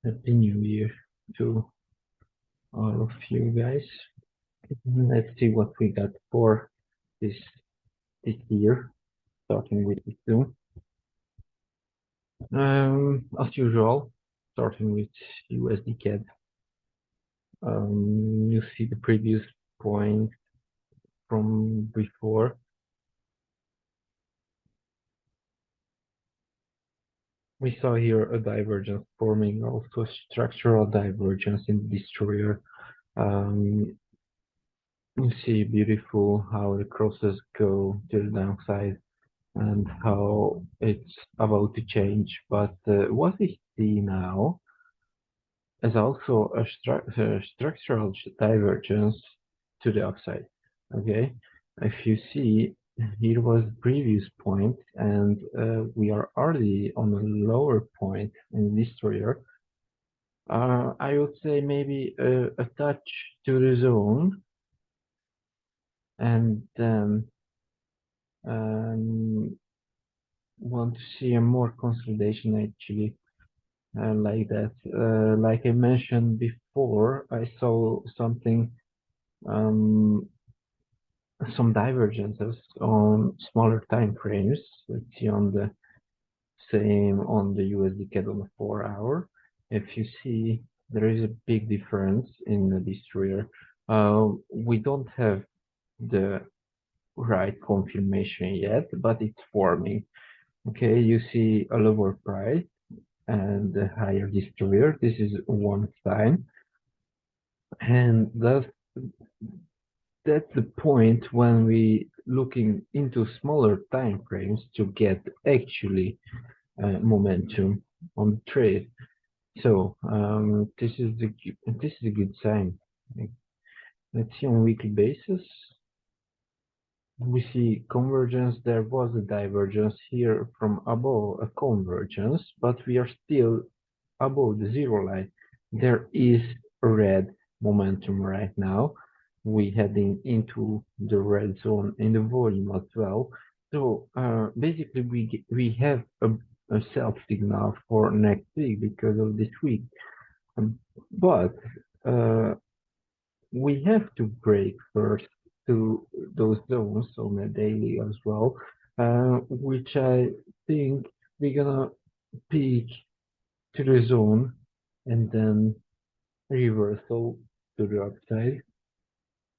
Happy New Year to all of you guys. Let's see what we got for this this year, starting with this Zoom. As usual, starting with USD CAD. You see the previous point from before. We saw here a divergence forming, also structural divergence in the destroyer. You see beautiful how the crosses go to the downside and how it's about to change. But what we see now is also a structural divergence to the upside. Okay, if you see, here was the previous point, and we are already on a lower point in this destroyer. I would say maybe a touch to the zone, and then want to see a more consolidation actually. Like that. Like I mentioned before, I saw something, some divergences on smaller time frames. Let's see on the same on the USD CAD on the 4 hour. If you see, there is a big difference in the destroyer. We don't have the right confirmation yet, but it's forming. Okay, you see a lower price and a higher destroyer. This is one sign. And that's the point when we looking into smaller time frames to get actually momentum on the trade. So this is a good sign. Let's see on a weekly basis. We see convergence. There was a divergence here from above a convergence, but we are still above the zero line. There is a red momentum right now. We heading into the red zone in the volume as well. So basically, we have a sell signal for next week because of this week, but we have to break first to those zones on the daily as well, which I think we're gonna peak to the zone and then reversal to the upside.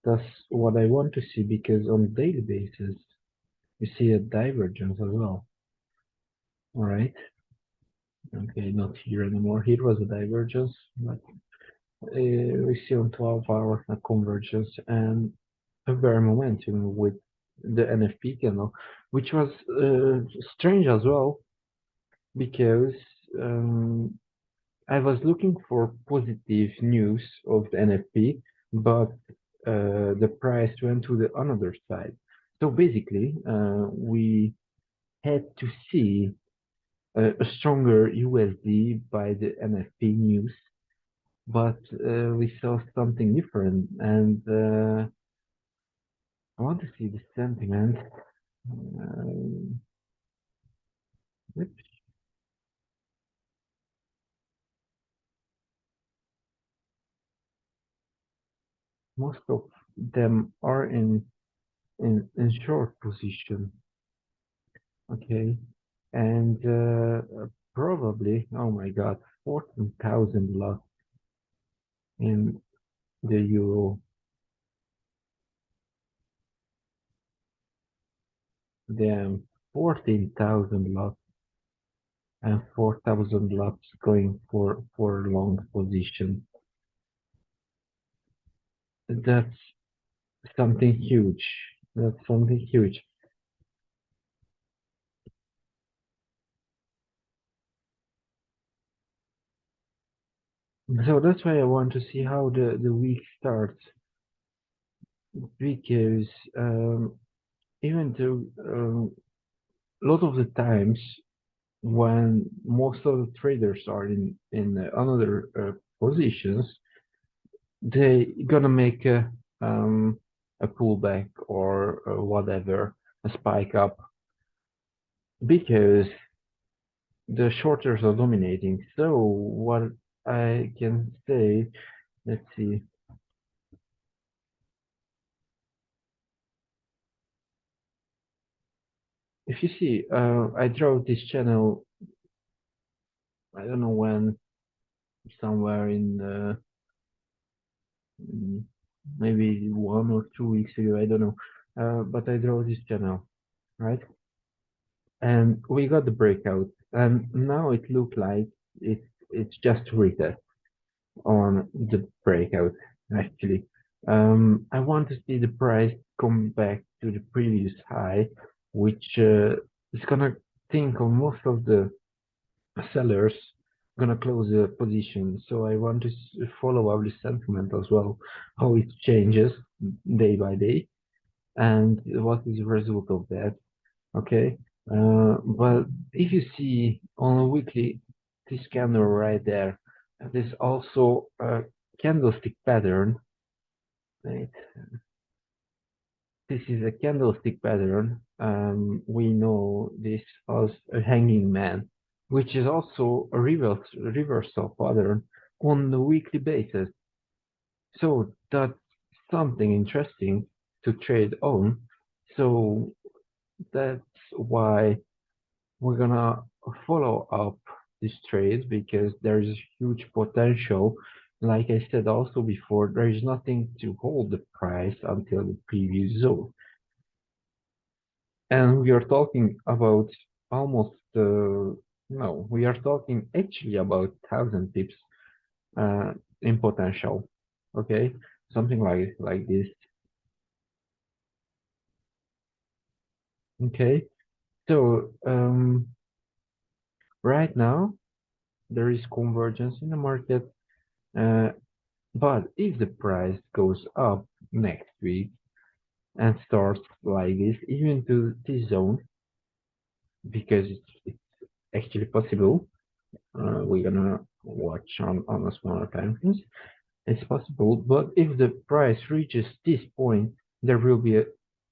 That's what I want to see because on a daily basis, we see a divergence as well. All right. Okay, not here anymore. Here was a divergence, but we see on 12-hour a convergence and a bear momentum with the NFP candle, which was strange as well because I was looking for positive news of the NFP, but the price went to the another side. So basically, we had to see a stronger USD by the NFP news, but we saw something different, and I want to see the sentiment. Oops. Most of them are in short position, okay, and probably, oh my God, 14,000 lots in the euro. Damn, 14,000 lots and 4,000 lots going for long position. That's something huge. That's something huge. So that's why I want to see how the week starts, because even though a lot of the times when most of the traders are in another positions, they gonna make a pullback or whatever, a spike up, because the shorters are dominating. So what I can say, let's see, if you see, I draw this channel, I don't know when, somewhere in mm, maybe 1 or 2 weeks ago, I don't know. But I draw this channel, right? And we got the breakout, and now it looked like it's just retest on the breakout, actually. I want to see the price come back to the previous high, which is gonna think of most of the sellers gonna close the position. So I want to follow up the sentiment as well, how it changes day by day, and what is the result of that. Okay, but if you see on a weekly, this candle right there, there's also a candlestick pattern. Right? This is a candlestick pattern. We know this as a hanging man, which is also a reversal pattern on the weekly basis. So that's something interesting to trade on. So that's why we're gonna follow up this trade because there is huge potential. Like I said also before, there is nothing to hold the price until the previous zone. And we are talking about almost, no, we are talking actually about 1,000 pips in potential. Okay, something like this. Okay, so right now there is convergence in the market, uh, but if the price goes up next week and starts like this, even to this zone, because it's actually possible, we're gonna watch on a smaller time frames. It's possible, but if the price reaches this point, there will be a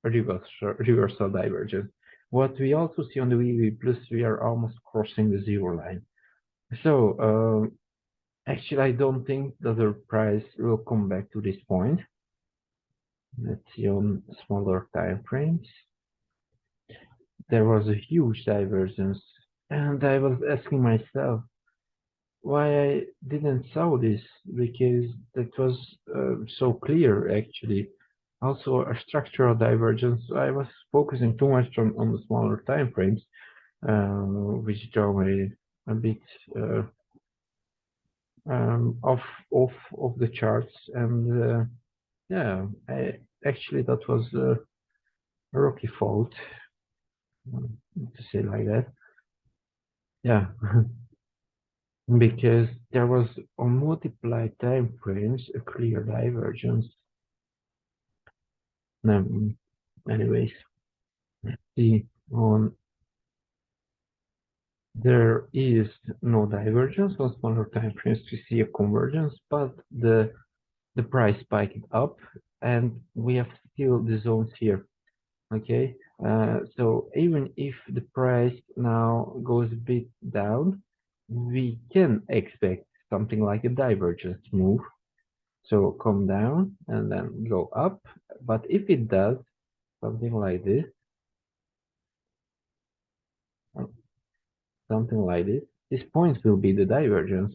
reversal divergence. What we also see on the VV plus, we are almost crossing the zero line. So actually, I don't think that the price will come back to this point. Let's see on smaller time frames. There was a huge divergence, and I was asking myself why I didn't saw this because that was so clear actually. Also, a structural divergence. I was focusing too much on the smaller time frames, which drove me a bit uh, off of the charts. And yeah, I actually that was a rookie fault, to say like that. Yeah, because there was on multiple time frames a clear divergence. Anyways, see on there is no divergence on smaller time frames to see a convergence, but the price spiked up and we have still the zones here. Okay, so even if the price now goes a bit down, we can expect something like a divergence move. So come down and then go up. But if it does something like this, uh, something like this point will be the divergence.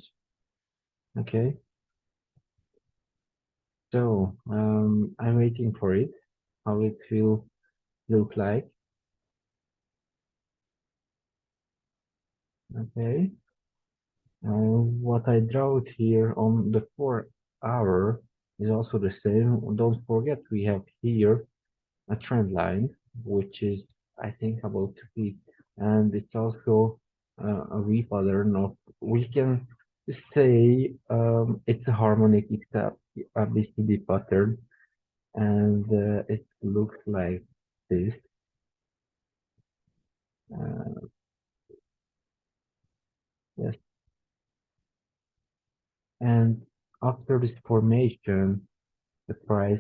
Okay, so I'm waiting for it, how it will look like. Okay, what I drawed here on the 4 hour is also the same. Don't forget we have here a trend line, which is I think about to hit, and it's also a V pattern of we can say it's a harmonic ABCD pattern, and it looks like this. Uh, yes, and after this formation, the price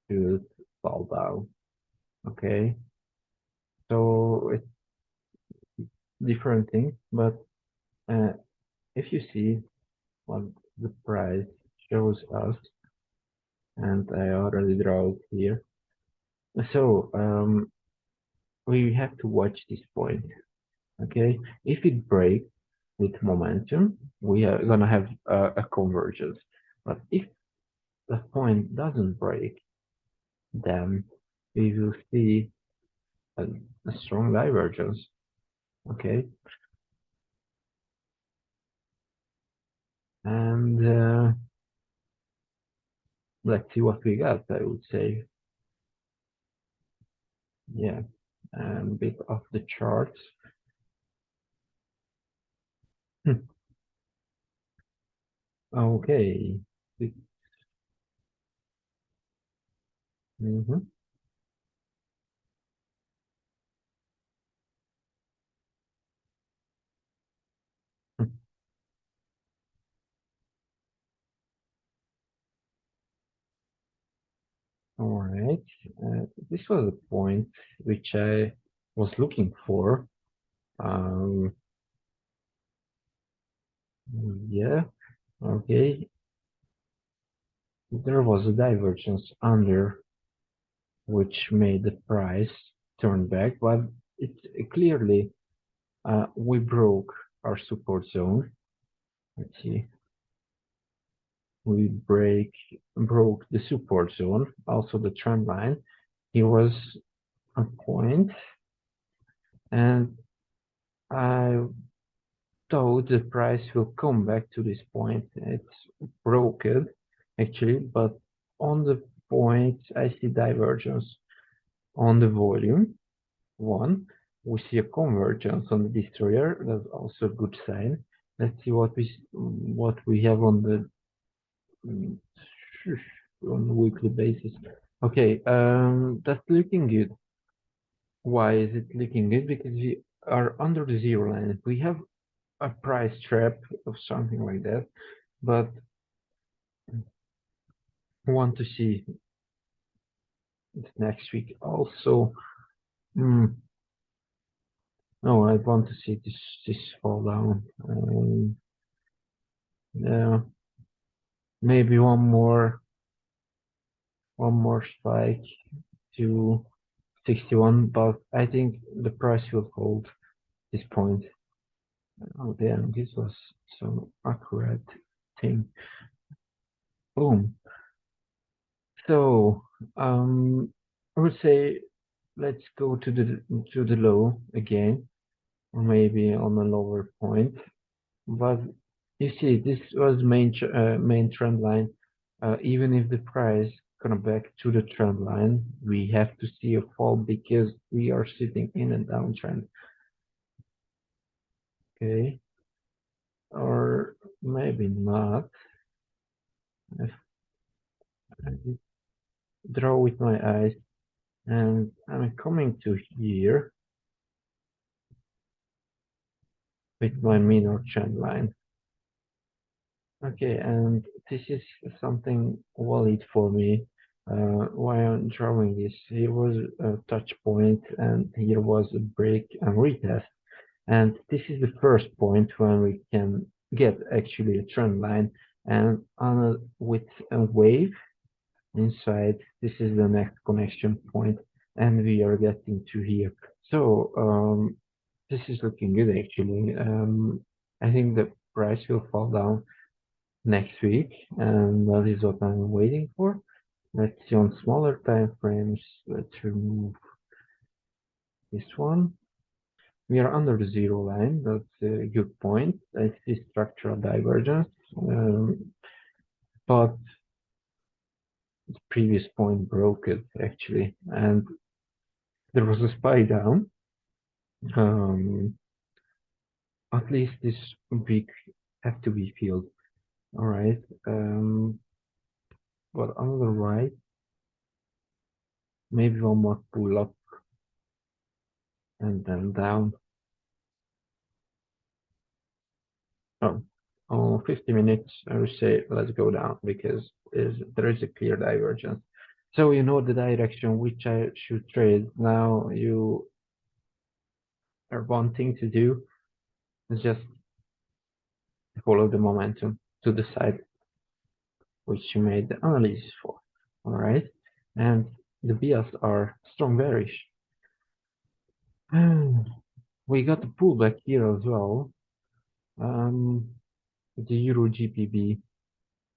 should fall down. Okay, so it's different thing, but uh, if you see. what the price shows us, and I already draw it here. So we have to watch this point. Okay, if it breaks with momentum, we are gonna have a convergence. But if the point doesn't break, then we will see a, a strong divergence. Okay, and let's see what we got. I would say, yeah, a bit of the charts. Okay. Mhm. All right. This was a point which I was looking for. Um, yeah. Okay. There was a divergence under which made the price turn back, but it clearly we broke our support zone. Let's see. We broke the support zone, also the trend line. It was a point, and I thought the price will come back to this point. It's broken actually, but on the point I see divergence on the volume. One, we see a convergence on the destroyer. That's also a good sign. Let's see what we have on the mm, on a weekly basis. Okay, that's looking good. Why is it looking good? Because we are under the zero line. We have a price trap or something like that, but I want to see it next week also. Mm, no, I want to see this fall down. Yeah, maybe one more spike to 61, but I think the price will hold this point. Oh damn, this was so accurate thing. Boom. So I would say let's go to the low again, or maybe on a lower point. But you see, this was main trend line. Even if the price come back to the trend line, we have to see a fall because we are sitting in a downtrend. Okay, or maybe not. If I draw with my eyes, and I'm coming to here with my minor trend line. Okay, and this is something valid for me. Why I'm drawing this? Here was a touch point, and here was a break and retest. And this is the first point when we can get actually a trend line. And with a wave inside, this is the next connection point, and we are getting to here. So this is looking good actually. I think the price will fall down next week, and that is what I'm waiting for. Let's see on smaller time frames. Let's remove this one. We are under the zero line. That's a good point. I see structural divergence, but the previous point broke it actually, and there was a spike down. Um, at least this week have to be filled. All right. But on the right, maybe one more pull up and then down. Oh, oh, 50 minutes, I would say let's go down because there is a clear divergence. So you know the direction which I should trade. Now you are wanting to do is just follow the momentum. to the side which you made the analysis for. All right, and the bias are strong bearish. We got the pullback here as well. The Euro GBP,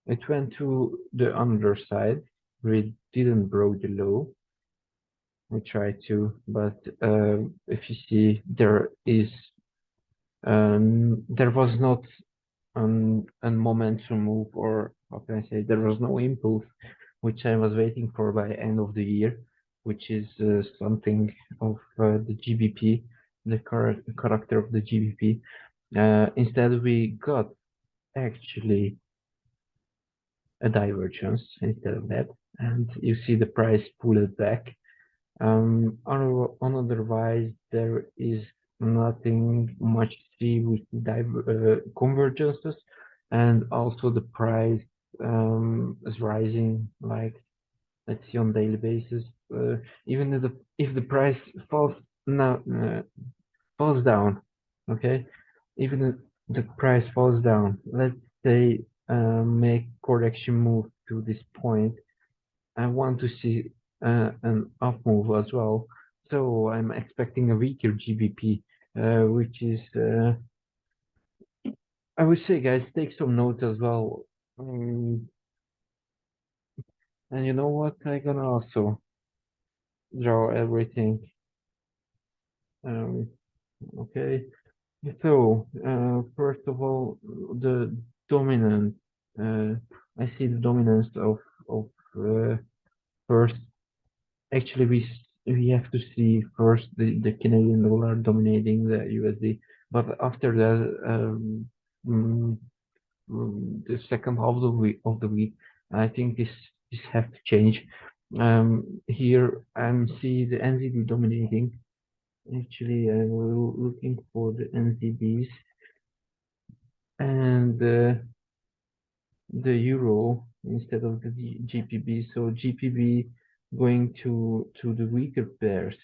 it went to the underside, where it didn't break the low. We tried to, but if you see, there was not a momentum move, or how can I say, there was no impulse, which I was waiting for by end of the year, which is something of the GBP, the character of the GBP. Instead, we got actually a divergence instead of that, and you see the price pull it back. Otherwise, there is nothing much to see with convergences, and also the price is rising. Like, let's see on daily basis. Even if the price falls now falls down, okay. Even if the price falls down, let's say make correction move to this point. I want to see an up move as well. So I'm expecting a weaker GBP, which is, I would say, guys, take some notes as well. And you know what? I'm gonna also draw everything. Um, okay. So, first of all, the dominant. Uh, I see the dominance of first. Actually, we have to see first the Canadian dollar dominating the USD, but after that, mm, the second half of the week, I think this have to change. Here I'm see the NZD dominating. Actually, I was looking for the NZDs and the euro instead of the GPB. So GPB going to the weaker pairs.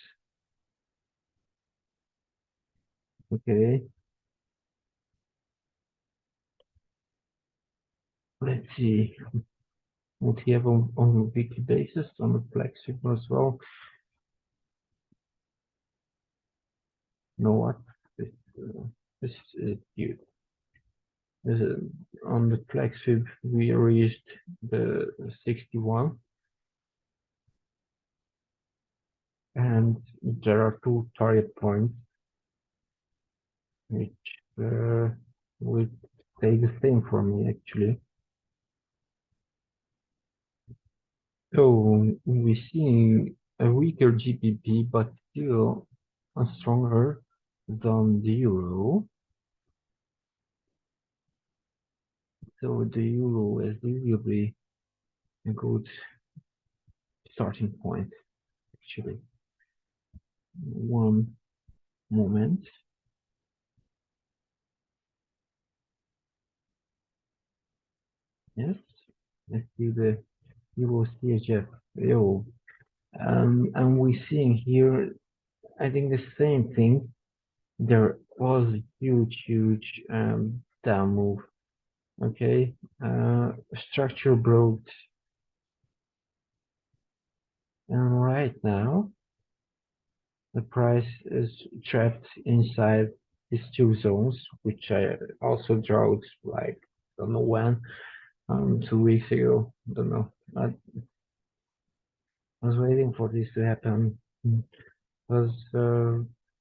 Okay, let's see what we have on a weekly basis on the flex signal as well. You know what? This, this is cute. On the flex fib, we reached the 61, and there are two target points which would stay the same for me actually. So we're seeing a weaker GBP, but still stronger than the euro. So the euro is really a good starting point, actually. One moment. Yes, let's see the euro CHF. Yo, and we're seeing here, I think the same thing. There was a huge down move. Okay, structure broke, and right now the price is trapped inside these two zones, which I also drawed like don't know when, 2 weeks ago. Don't know. I was waiting for this to happen. It was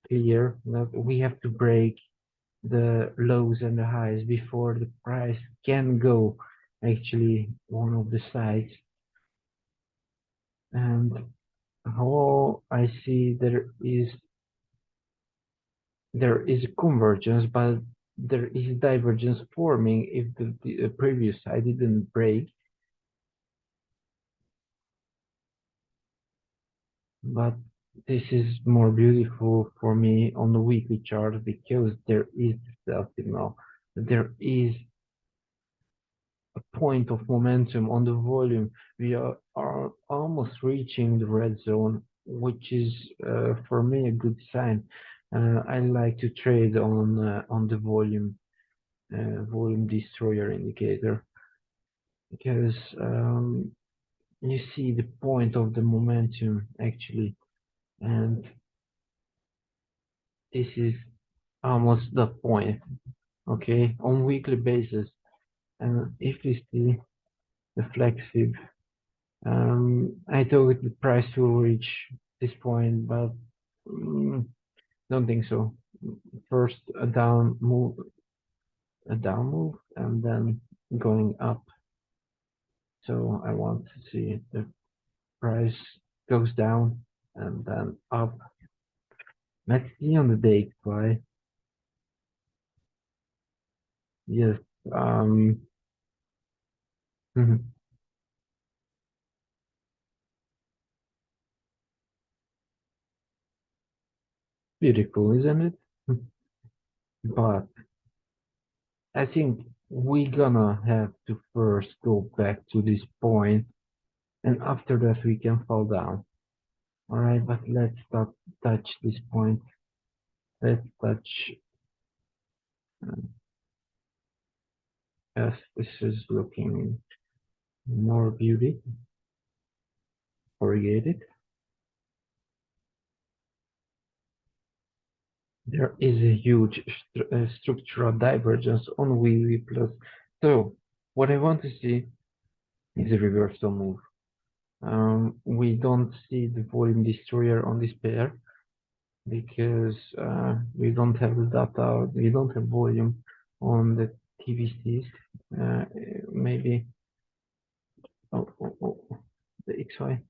clear that we have to break the lows and the highs before the price can go actually one of the sides. And how I see there is a convergence, but there is divergence forming if the previous side didn't break. But this is more beautiful for me on the weekly chart because there is self signal. There is a point of momentum on the volume. We are almost reaching the red zone, which is for me a good sign. I like to trade on the volume. volume destroyer indicator, because you see the point of the momentum actually, and this is almost the point, okay, on weekly basis. And if we see the flagship, I thought the price will reach this point, but mm, don't think so. First a down move, and then going up. So I want to see the price goes down and then up. Let's see on the day why. Yes, um, beautiful, isn't it? But I think we're gonna have to first go back to this point, and after that we can fall down. All right, but let's not touch this point. Let's touch. Yes, this is looking more beauty corrugated. There is a huge structural divergence on VV plus. So what I want to see is a reversal move. We don't see the volume destroyer on this pair because we don't have the data, we don't have volume on the TVCs. Maybe oh, the XY.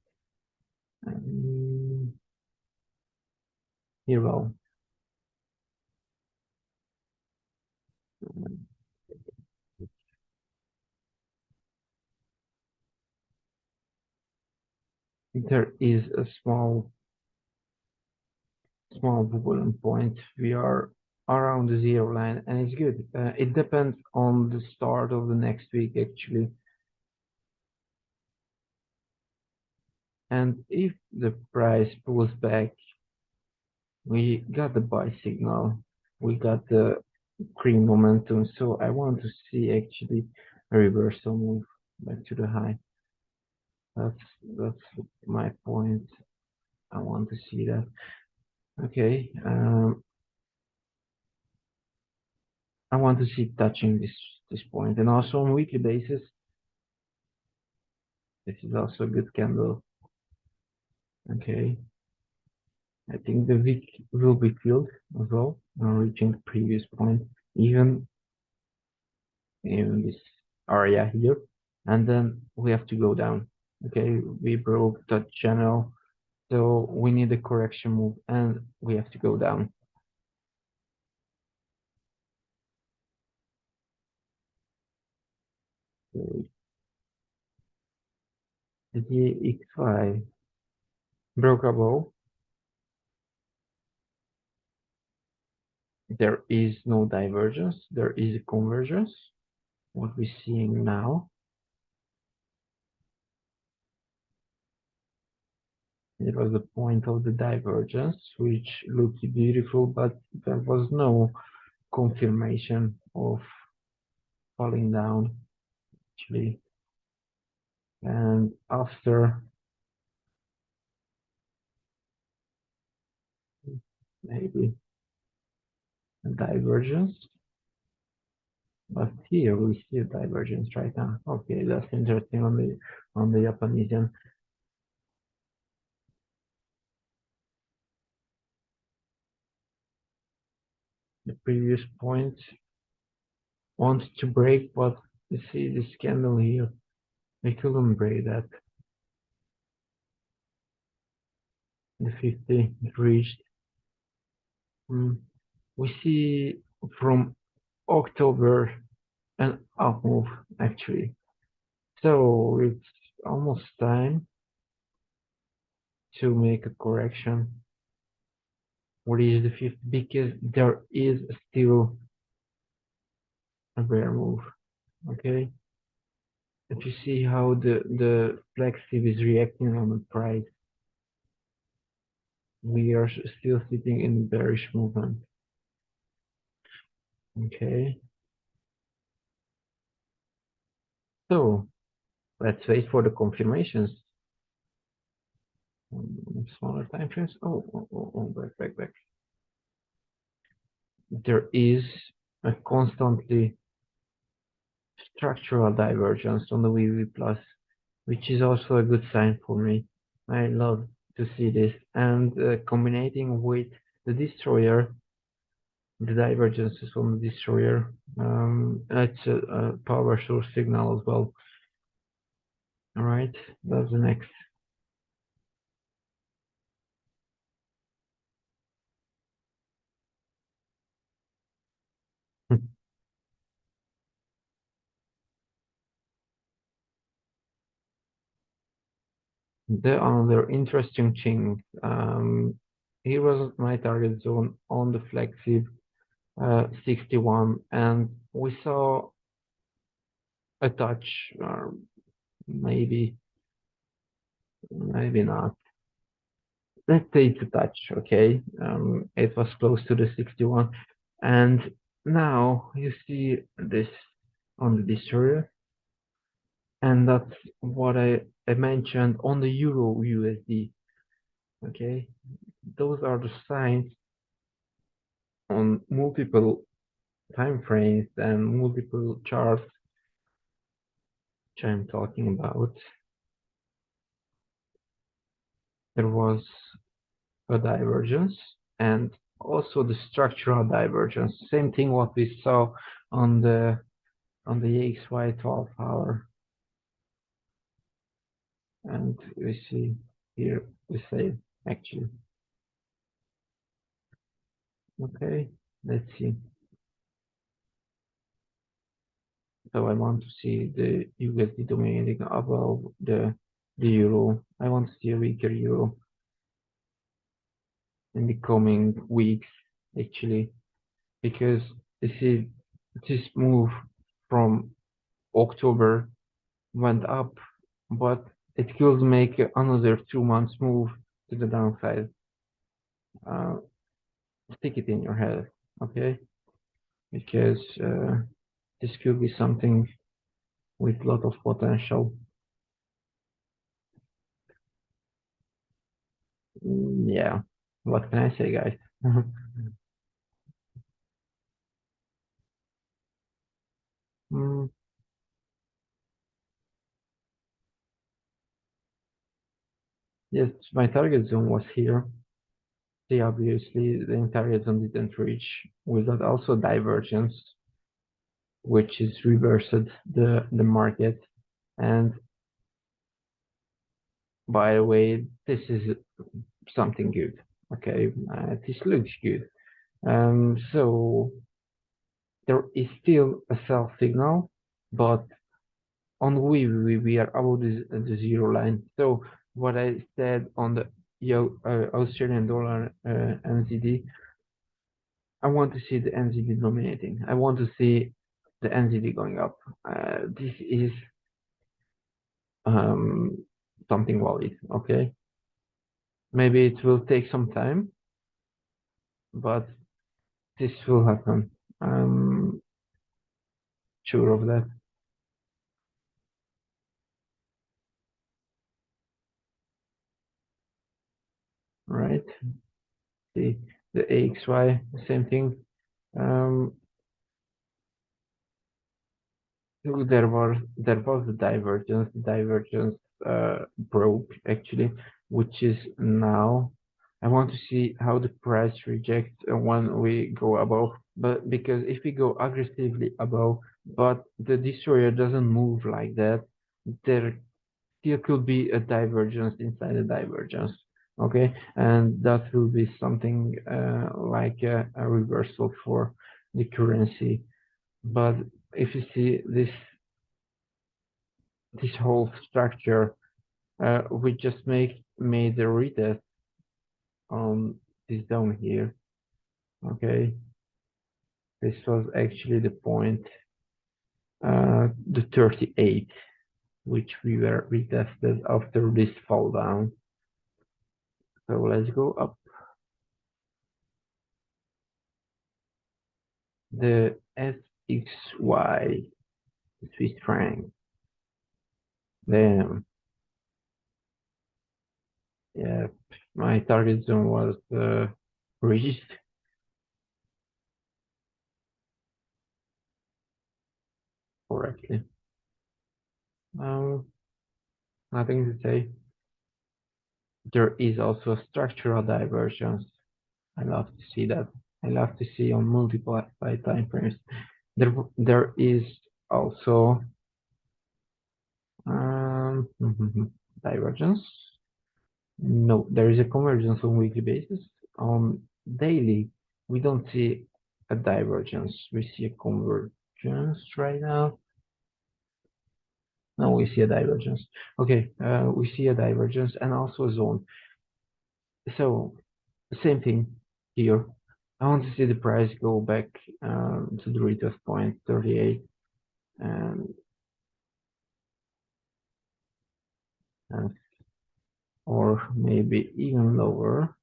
Um, here, well, there is a small volume point. We are around the zero line, and it's good. It depends on the start of the next week, actually. And if the price pulls back, we got the buy signal, we got the green momentum. So I want to see actually a reversal move back to the high. That's my point. I want to see that. Okay. I want to see touching this point, and also on weekly basis. This is also a good candle. Okay. I think the wick will be filled as well, reaching the previous point, even in this area here. And then we have to go down. Okay, we broke the channel, so we need a correction move, and we have to go down. So the DXY broke above. There is no divergence. There is a convergence. What we're seeing now. It was the point of the divergence, which looked beautiful, but there was no confirmation of falling down actually. And after maybe a divergence, but here we see a divergence right now. Okay, that's interesting on the Japanese yen. The previous point wanted to break, but you see this candle here, we couldn't break that. The 50 reached. We see from October an up move actually. So it's almost time to make a correction. What is the fifth? Because there is still a bear move. Okay. If you see how the flagship is reacting on the price, we are still sitting in bearish movement. Okay. So let's wait for the confirmations. Smaller time frames. Back. There is a constantly structural divergence on the VV plus, which is also a good sign for me. I love to see this, and combining with the destroyer, the divergences from the destroyer, that's a power source signal as well. All right, that's the next. The another interesting thing. Here was my target zone on the flexi 61, and we saw a touch, or maybe maybe not. Let's say it's a touch, okay? It was close to the 61, and now you see this on the destroyer, and that's what I mentioned on the Euro USD. Okay, those are the signs on multiple time frames and multiple charts which I'm talking about. There was a divergence and also the structural divergence. Same thing what we saw on the XY 12 hour, and we see here the same actually. Okay, let's see. So I want to see the USD dominating above the euro. I want to see a weaker euro in the coming weeks actually, because you see this move from October went up, but it could make another 2 months move to the downside. Uh, Stick it in your head, okay? Because this could be something with a lot of potential. Yeah, what can I say, guys? Mm, yes, my target zone was here. See, obviously, the target zone didn't reach. We got also divergence, which is reversed the market. And by the way, this is something good. Okay, this looks good. So there is still a sell signal, but on we are above the zero line. So what I said on the Australian dollar NZD, I want to see the NZD dominating. I want to see the NZD going up. This is um, something valid. Okay, maybe it will take some time, but this will happen. I'm sure of that. Right? The AXY, same thing. Um, so there was a divergence. The divergence broke actually, which is now. I want to see how the price rejects when we go above. But because if we go aggressively above, but the destroyer doesn't move like that, there still could be a divergence inside a divergence. Okay, and that will be something like a reversal for the currency. But if you see this whole structure, we just made a retest on this down here. Okay, this was actually the point, the 38, which we were retested after this fall down. So let's go up. The SXY Swiss franc. Damn. Yeah, my target zone was reached correctly. Um, Nothing to say. There is also structural divergence. I love to see that. I love to see on multiple time frames. There is also divergence. No, there is a convergence on weekly basis. On daily, we don't see a divergence. We see a convergence right now. No, we see a divergence. Okay, we see a divergence and also a zone. So same thing here. I want to see the price go back to the retest point 38 and, and or maybe even lower.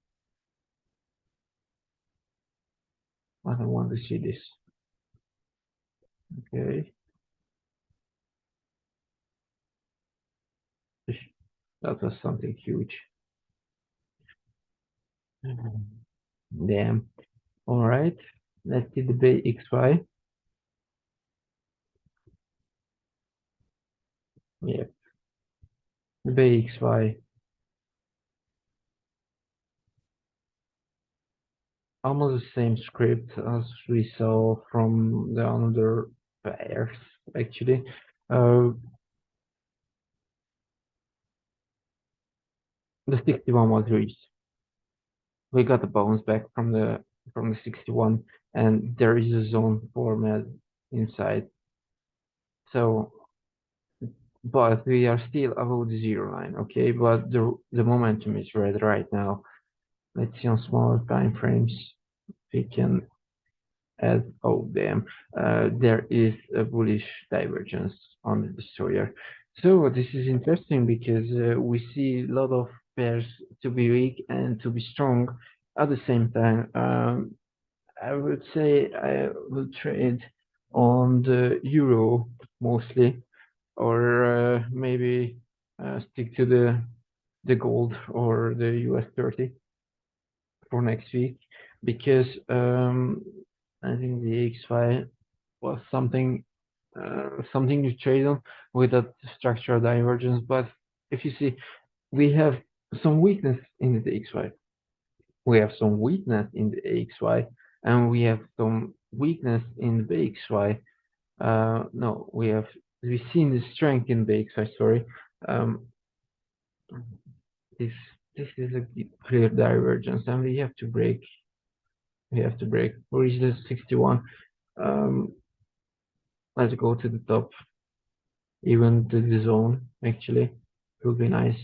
But I want to see this. Okay, that was something huge. Damn. All right. Let's see the BXY. Yeah, the BXY. Almost the same script as we saw from the other pairs, actually. Uh, the 61 was reached. We got a bounce back from the 61, and there is a zone format inside. So, but we are still above the zero line, okay? But the momentum is red right now. Let's see on smaller time frames. We can as oh damn, there is a bullish divergence on the destroyer. So this is interesting because we see a lot of pairs to be weak and to be strong at the same time. I would say I will trade on the euro mostly, or maybe stick to the gold or the US 30 for next week because I think the XY was something to trade on with that structural divergence. But if you see, we have some weakness in the XY, we have some weakness in the AXY, and we have some weakness in the BXY. No, we've seen the strength in BXY. Sorry, um, this this is a clear divergence, and we have to break. We have to break. Where is the 61? Um, let's go to the top, even to the zone. Actually, it will be nice.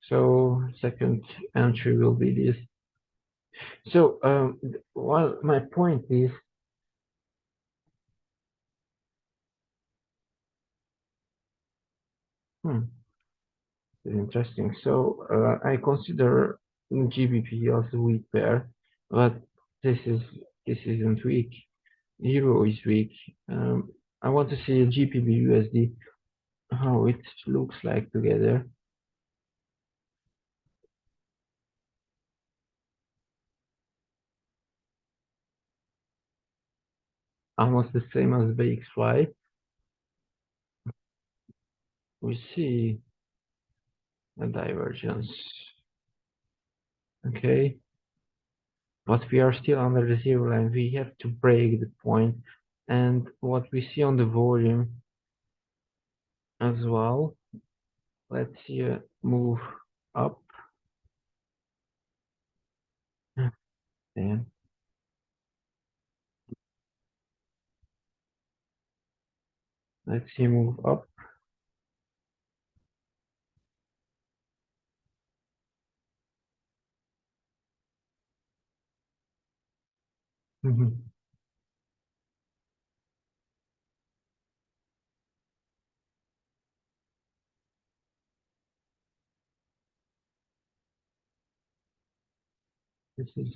So second entry will be this. So well, my point is, hmm, interesting. So I consider GBP as a weak pair, but this is this isn't weak. Euro is weak. Um, I want to see a GBP USD how it looks like together. Almost the same as BXY. We see a divergence. Okay, but we are still under the zero line. We have to break the point, and what we see on the volume as well. Let's see a move up. And let's see move up. Mhm. This is,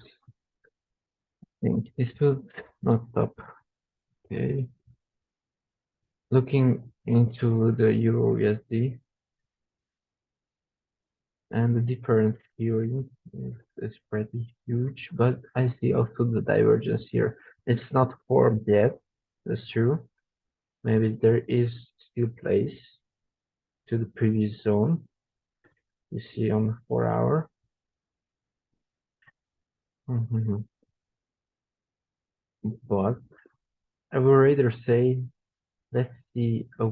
I think this will not stop. Okay. Looking into the Euro USD, and the difference here is pretty huge, but I see also the divergence here. It's not formed yet, that's true. Maybe there is still place to the previous zone. You see on the 4 hour. But I would rather say let's see a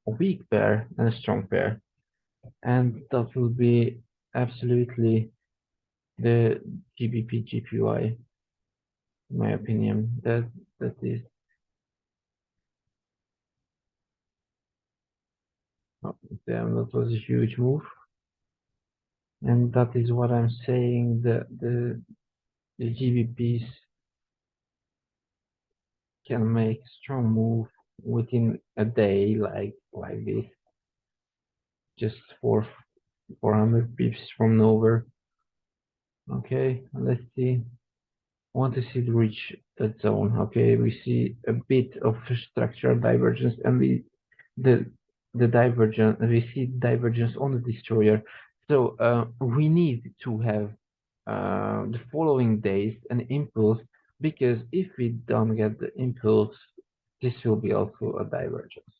weak pair and a strong pair, and that will be absolutely the GBP GPY, in my opinion. That is, oh, damn, that was a huge move, and that is what I'm saying. The GBPs can make strong move within a day, like this, just for 400 pips from nowhere. Okay, let's see. Want to see it reach that zone. Okay, we see a bit of structural divergence, and the the divergence we see divergence on the destroyer. So we need to have the following days an impulse, because if we don't get the impulse, this will be also a divergence.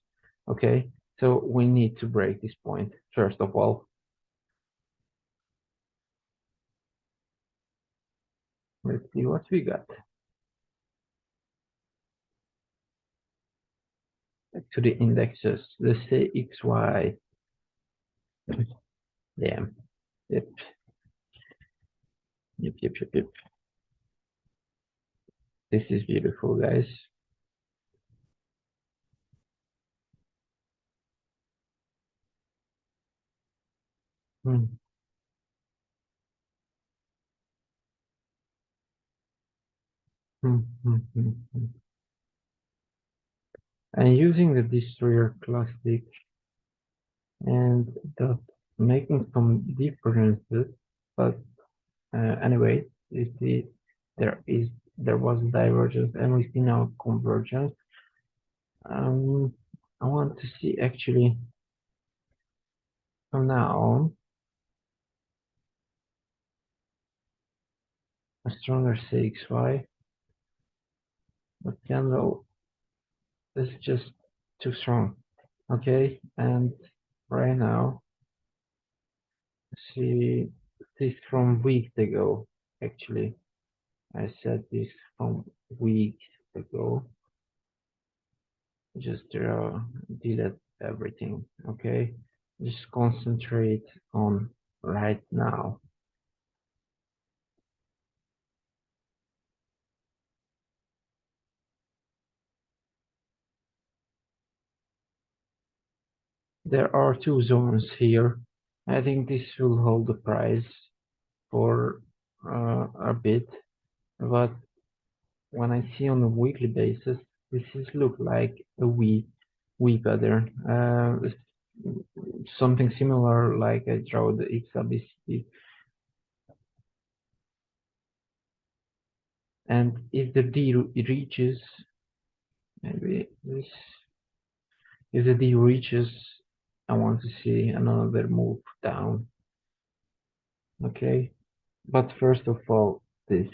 Okay, so we need to break this point first of all. Let's see what we got. Back to the indexes. Let's say XY. Damn. Yep. Yep, yep, yep, yep. This is beautiful, guys. Hmm. Hmm, hmm, hmm, hmm. And using the Destroyer Classic and the making some differences, but anyway, you see there was divergence and we see now convergence. I want to see actually from now on a stronger CXY, but candle is just too strong. Okay, and right now, see this from weeks ago. Actually, I said this from weeks ago. Just delete everything. Okay, just concentrate on right now. There are two zones here. I think this will hold the price for a bit, but when I see on a weekly basis, this is look like a week pattern. Something similar like I draw the XABC. And if the D reaches, maybe this, if the D reaches, I want to see another move down. Okay, but first of all, this.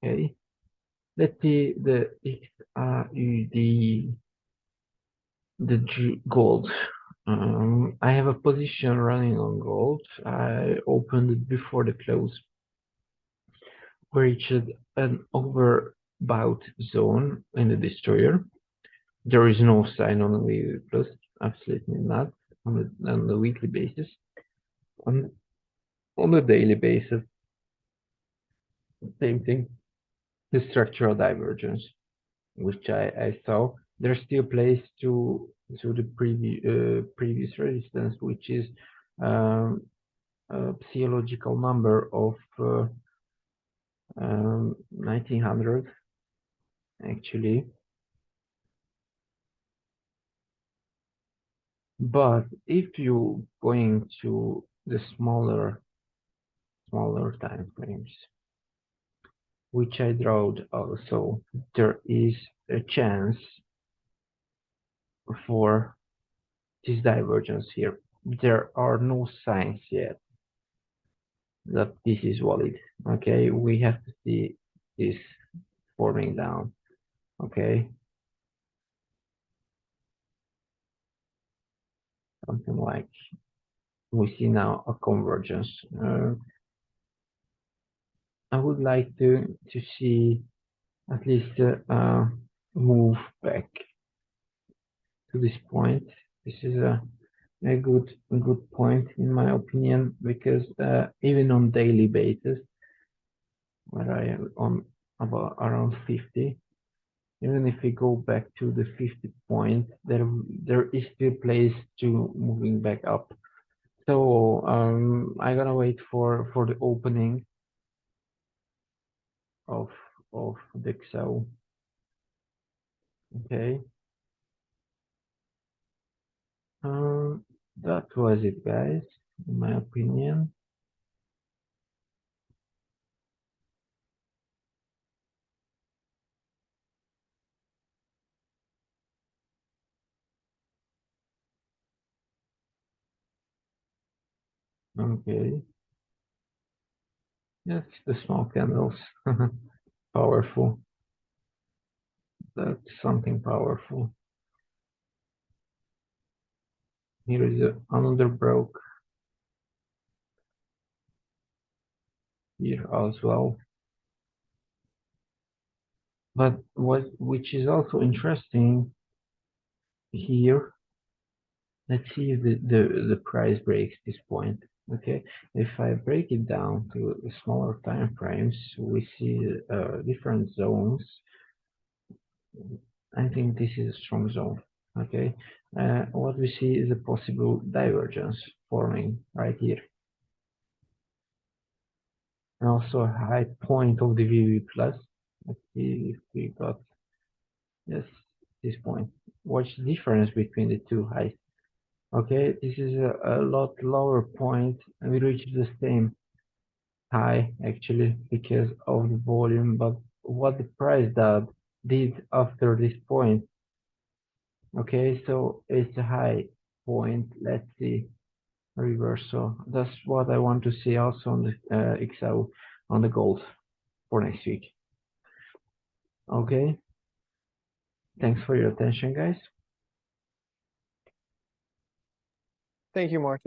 Okay, let's see the XAUD, the gold. I have a position running on gold. I opened it before the close, reached an overbought zone in the destroyer. There is no sign on the weekly plus, absolutely not on the weekly basis. On on the daily basis, same thing. The structural divergence, which I saw, there's still place to the previous resistance, which is um, a physiological number of 1900 actually. But if you going to the smaller time frames, which I drawed also, there is a chance for this divergence here. There are no signs yet that this is valid. Okay, we have to see this forming down. Okay, something like we see now a convergence. I would like to see at least move back to this point. This is a good point in my opinion, because even on daily basis, where I am on about around 50, even if we go back to the 50 point, there is still place to moving back up. So I'm gonna wait for the opening of the Excel. Okay. Um, that was it, guys, in my opinion. Okay. Yes, the small candles. Powerful. That's something powerful. Here is another broke here as well. But which is also interesting here, let's see if the price breaks this point. Okay, if I break it down to smaller time frames, we see different zones. I think this is a strong zone. Okay, what we see is a possible divergence forming right here, and also a high point of the VV plus. Let's see if we got, yes, this point. What's the difference between the two highs? Okay, this is a lot lower point, and we reached the same high actually because of the volume, but what the price did after this point. Okay, so it's a high point. Let's see, reversal. That's what I want to see also on the Excel, on the gold for next week. Okay, thanks for your attention, guys. Thank you, Martin.